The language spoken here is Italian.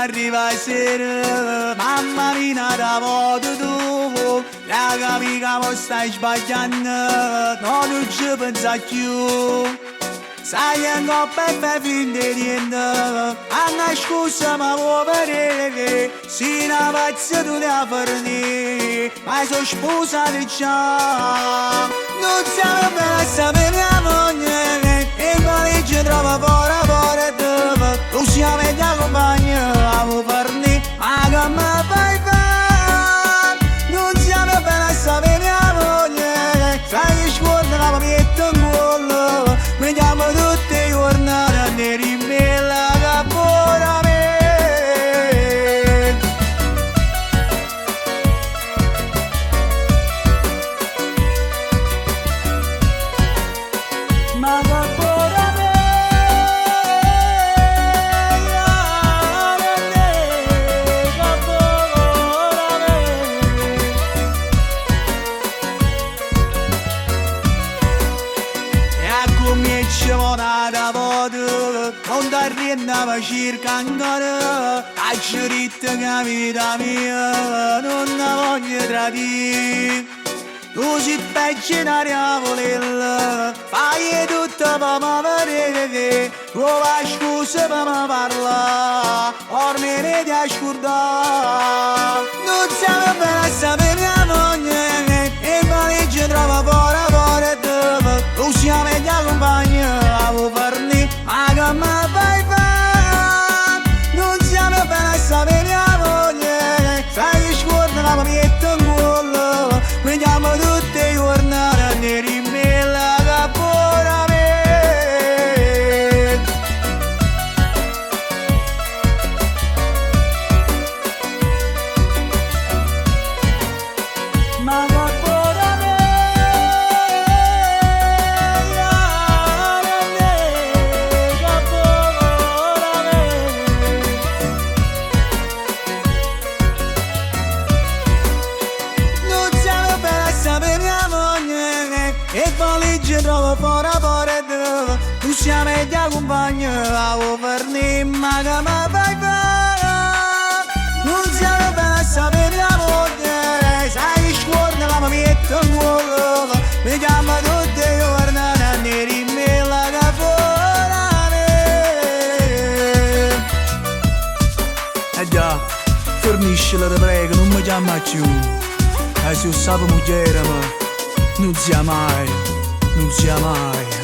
arriva sera, mamma mia da voto tu, la capica mo stai sbagliando, non ci pensa più. Sai che non per finta di niente, anche scusa ma vuoi vedere, si una pazza tu ne farni, ma sono sposati già. Non siamo per a sapere mia moglie, e in valigia trova fuori dove, tu siamo e ti accompagna, a vuoi farni, ma che mi fai fare? Non siamo per a sapere mia moglie, sai che scuola la mi metto in cuore, vediamo tutte le giornate neri bella capora me. Ma capora me, capora me. E a cominciamo da voto, non t'arriendava circa ancora, a scerita vita mia, non la voglio tradire. Tu si peggio in aria volella, fai tutto per mi vedere, trova scuse per mi parlare, ormai ne ti ascoltare. Non siamo per a sapere mia moglie, e in valigia trova fuori dove, tu siamo e ti accompagna, a vuoi farni, ma che mi fai fare? Non siamo per a sapere mia moglie, sai che scuola la mi metto in cuore, vediamo tutte le giornate neri bella capora me. Ma capora me, capora me. Non siamo per a sapere mia moglie, e valigia trova fuori dove, tu siamo e ti accompagna, a vuoi farni, ma che mi fai fare? Non siamo per a sapere mia moglie, sai che scuola la mi metto in cuore, vediamo tutte le giornate neri bella capora me. Già, forniscila te prego, non mi chiama più. Se io sapevo mujer, ma non sia mai, non sia mai.